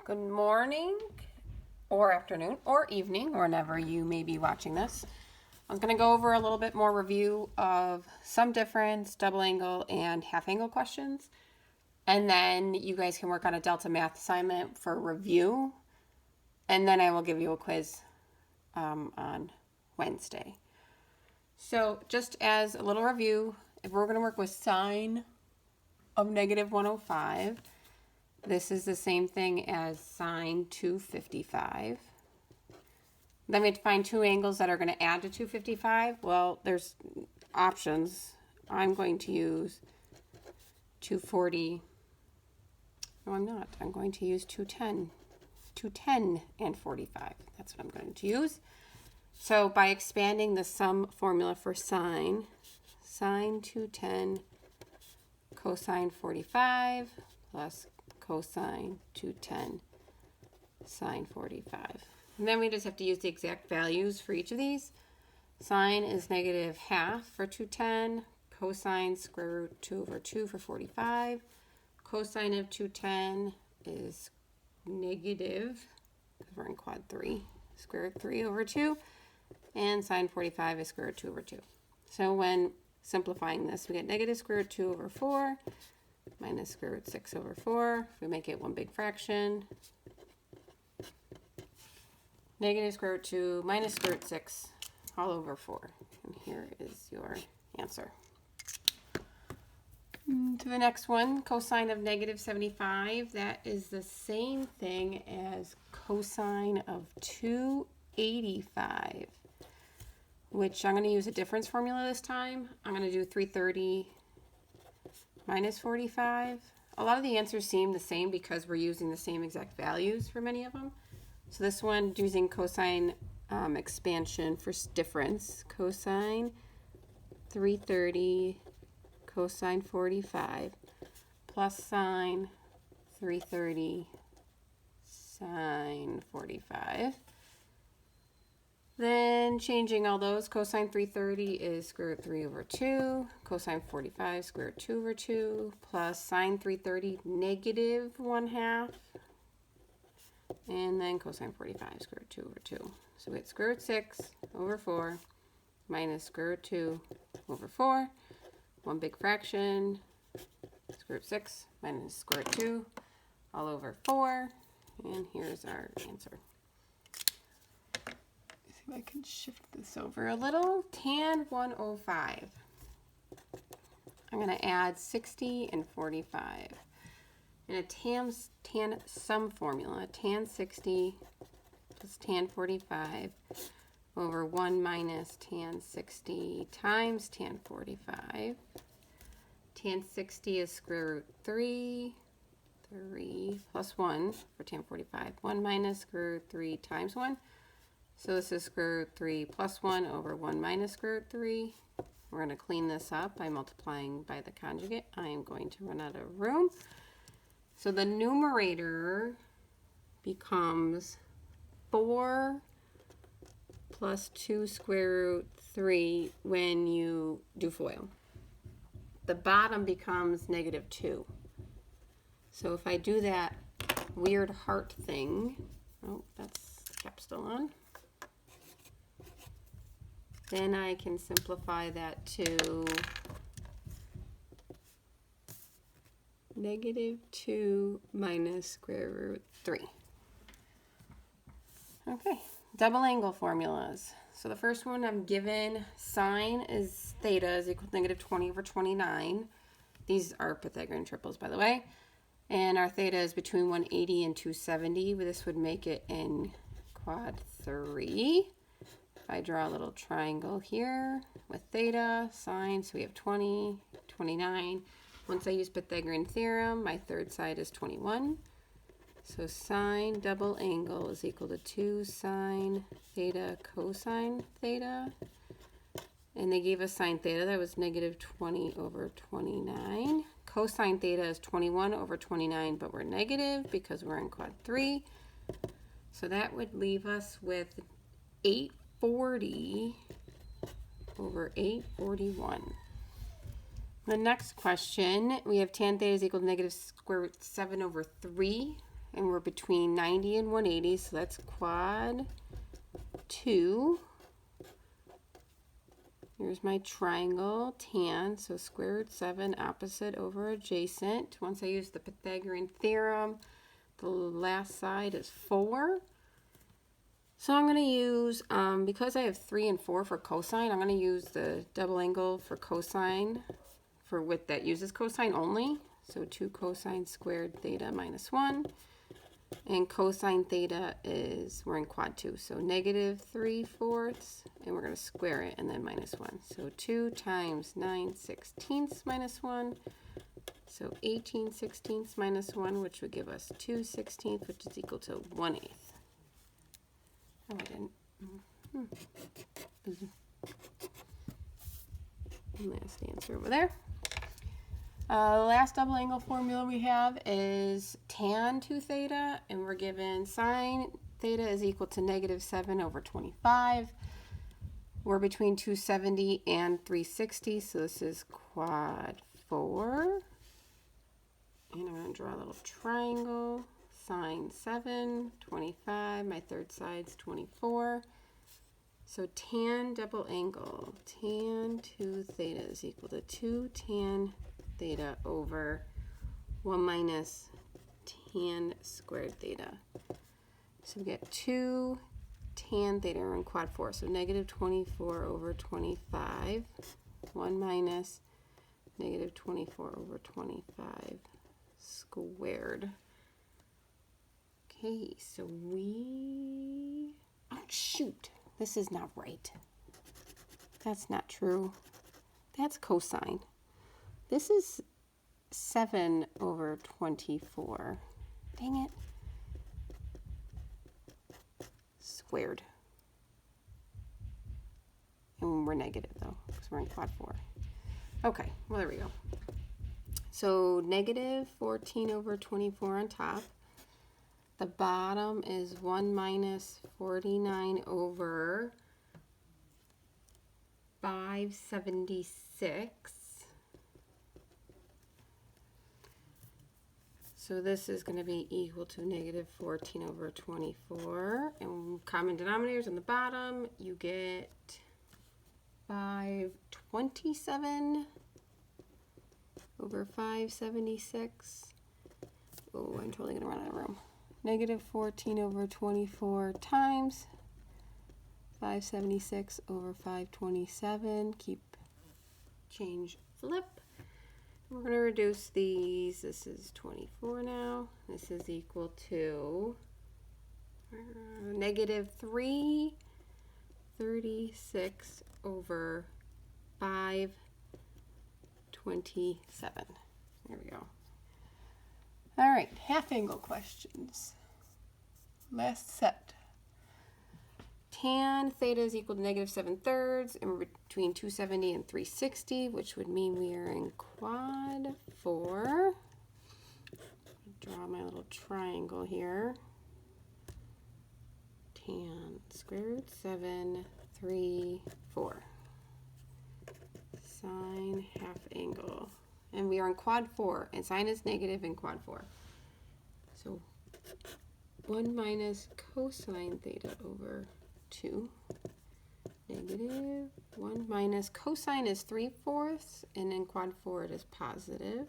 Good morning or afternoon or evening, whenever you may be watching this. I'm going to go over a little bit more review of sum difference, double angle, and half angle questions. And then you guys can work on a Delta math assignment for review. And then I will give you a quiz on Wednesday. So just as a little review, if we're going to work with sine of negative 105, this is the same thing as sine 255. Then we have to find two angles that are going to add to 255. Well, there's options. I'm going to use 240. No, I'm not. I'm going to use 210. 210 and 45. That's what I'm going to use. So by expanding the sum formula for sine 210 cosine 45 plus cosine 210 sine 45. And then we just have to use the exact values for each of these. Sine is negative half for 210. Cosine square root 2 over 2 for 45. Cosine of 210 is negative, because we're in quad 3, square root 3 over 2. And sine 45 is square root 2 over 2. So when simplifying this, we get negative square root 2 over 4 minus square root 6 over 4. We make it one big fraction. Negative square root 2 minus square root 6 all over 4. And here is your answer. To the next one, cosine of negative 75. That is the same thing as cosine of 285, which I'm going to use a difference formula this time. I'm going to do 330 minus 45. A lot of the answers seem the same because we're using the same exact values for many of them. So this one, using cosine expansion for difference, cosine 330 cosine 45 plus sine 330 sine 45. Then changing all those, cosine 330 is square root 3 over 2, cosine 45 square root 2 over 2, plus sine 330 negative 1/2, and then cosine 45 square root 2 over 2. So we get square root 6 over 4 minus square root 2 over 4, one big fraction, square root 6 minus square root 2 all over 4, and here's our answer. If I can shift this over a little, tan 105. I'm going to add 60 and 45. In a tan sum formula, tan 60 plus tan 45 over 1 minus tan 60 times tan 45. Tan 60 is square root 3 plus 1 for tan 45. 1 minus square root 3 times 1. So this is square root 3 plus 1 over 1 minus square root 3. We're going to clean this up by multiplying by the conjugate. I am going to run out of room. So the numerator becomes 4 plus 2 square root 3 when you do FOIL. The bottom becomes negative 2. So if I do that weird heart thing, oh, that's the cap still on. Then I can simplify that to negative 2 minus square root 3. Okay, double angle formulas. So the first one I'm given, sine is theta is equal to negative 20 over 29. These are Pythagorean triples, by the way. And our theta is between 180 and 270. This would make it in quad 3. If I draw a little triangle here with theta, sine, so we have 20, 29. Once I use Pythagorean theorem, my third side is 21. So sine double angle is equal to 2 sine theta cosine theta. And they gave us sine theta, that was negative 20 over 29. Cosine theta is 21 over 29, but we're negative because we're in quad 3. So that would leave us with 840 over 841. The next question, we have tan theta is equal to negative square root 7 over 3. and we're between 90 and 180, so that's quad 2. Here's my triangle, tan, so square root 7 opposite over adjacent. Once I use the Pythagorean theorem, the last side is 4. So I'm going to use, because I have 3 and 4 for cosine, I'm going to use the double angle for cosine for width that uses cosine only. So 2 cosine squared theta minus 1. And cosine theta is, we're in quad 2, so negative 3/4, and we're going to square it and then minus 1. So 2 times 9/16 minus 1, so 18/16 minus 1, which would give us 2/16, which is equal to 1/8. Oh, I didn't. Last answer over there. Last double angle formula we have is tan 2 theta, and we're given sine theta is equal to negative 7 over 25. We're between 270 and 360, so this is quad 4. And I'm going to draw a little triangle. Sine 7, 25, my third side's 24. So tan double angle, tan 2 theta is equal to 2 tan theta over 1 minus tan squared theta. So we get 2 tan theta in quad 4, so negative 24 over 25, 1 minus negative 24 over 25 squared. Okay, so oh shoot, this is not right. That's not true. That's cosine. This is 7 over 24. Dang it. Squared. And we're negative though, because we're in quad 4. Okay, well there we go. So negative 14 over 24 on top. The bottom is 1 minus 49 over 576. So this is going to be equal to negative 14 over 24. And common denominators on the bottom, you get 527 over 576. Oh, I'm totally going to run out of room. Negative 14 over 24 times 576 over 527. Keep, change, flip. We're going to reduce these. This is 24 now. This is equal to negative 336 over 527. There we go. All right, half angle questions. Last set. Tan theta is equal to negative 7/3, and we're between 270 and 360, which would mean we are in quad 4. Draw my little triangle here. Tan square root 7, 3, 4. Sine half angle. And we are in quad 4, and sine is negative in quad 4. So 1 minus cosine theta over 2. Negative 1 minus cosine is 3/4, and in quad 4 it is positive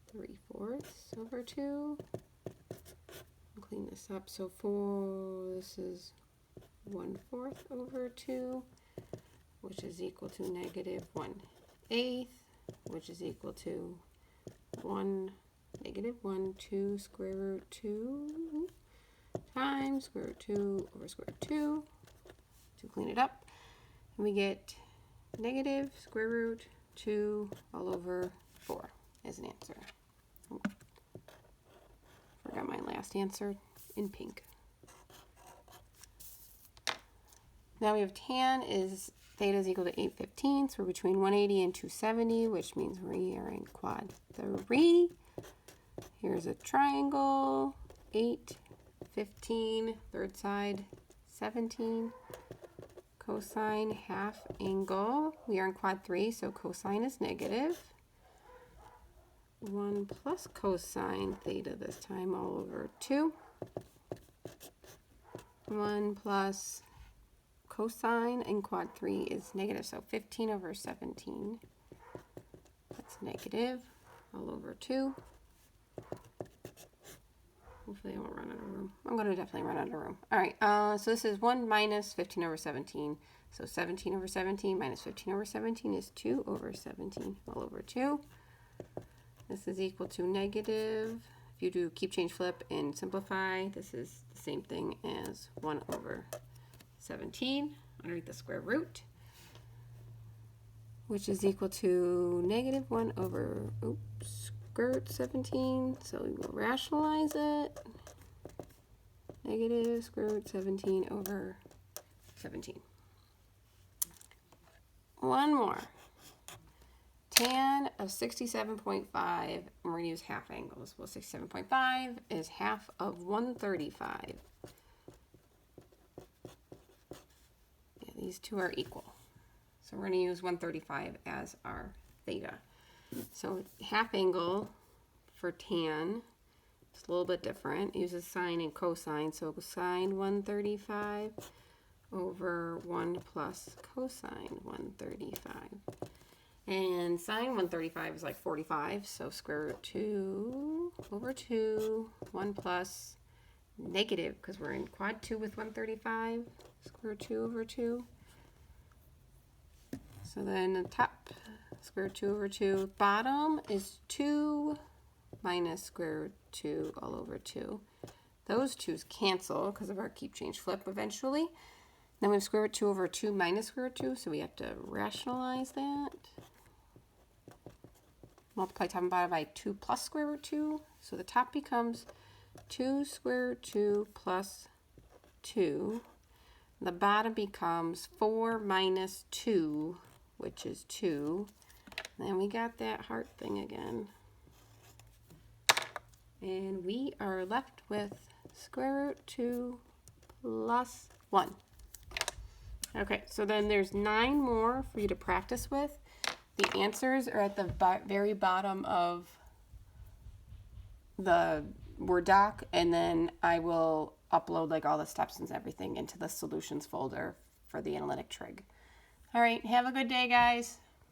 3/4 over 2. I'll clean this up. So this is 1/4 over 2, which is equal to negative 1/8, which is equal to negative 2 square root 2 times square root 2 over square root 2 to clean it up. And we get negative square root 2 all over 4 as an answer. Oh, forgot my last answer in pink. Now we have tan is theta is equal to 8/15, so we're between 180 and 270, which means we are in quad 3. Here's a triangle, 8, 15, third side, 17. Cosine half angle, we are in quad 3, so cosine is negative. 1 plus cosine theta this time all over 2. 1 plus cosine in quad 3 is negative, so 15 over 17. That's negative all over 2. Hopefully I won't run out of room. I'm going to definitely run out of room. All right, so this is 1 minus 15 over 17. So 17 over 17 minus 15 over 17 is 2 over 17 all over 2. This is equal to negative. If you do keep, change, flip, and simplify, this is the same thing as 1 over 17 underneath the square root, which is equal to negative 1 over, square root 17. So we will rationalize it. Negative square root 17 over 17. One more. Tan of 67.5, and we're going to use half angles. Well, 67.5 is half of 135. Yeah, these two are equal. So we're going to use 135 as our theta. So half angle for tan, it's a little bit different. It uses sine and cosine. So sine 135 over 1 plus cosine 135. And sine 135 is like 45, so square root 2 over 2, 1 plus negative, because we're in quad 2 with 135, square root 2 over 2. So then the top, square root 2 over 2. Bottom is 2 minus square root 2 all over 2. Those 2's cancel because of our keep, change, flip eventually. Then we have square root 2 over 2 minus square root 2, so we have to rationalize that. Multiply top and bottom by 2 plus square root 2. So the top becomes 2 square root 2 plus 2. The bottom becomes 4 minus 2, which is 2. Then we got that heart thing again. And we are left with square root 2 plus 1. Okay, so then there's 9 more for you to practice with. The answers are at the very bottom of the Word doc, and then I will upload like all the steps and everything into the solutions folder for the Analytic Trig. All right, have a good day, guys.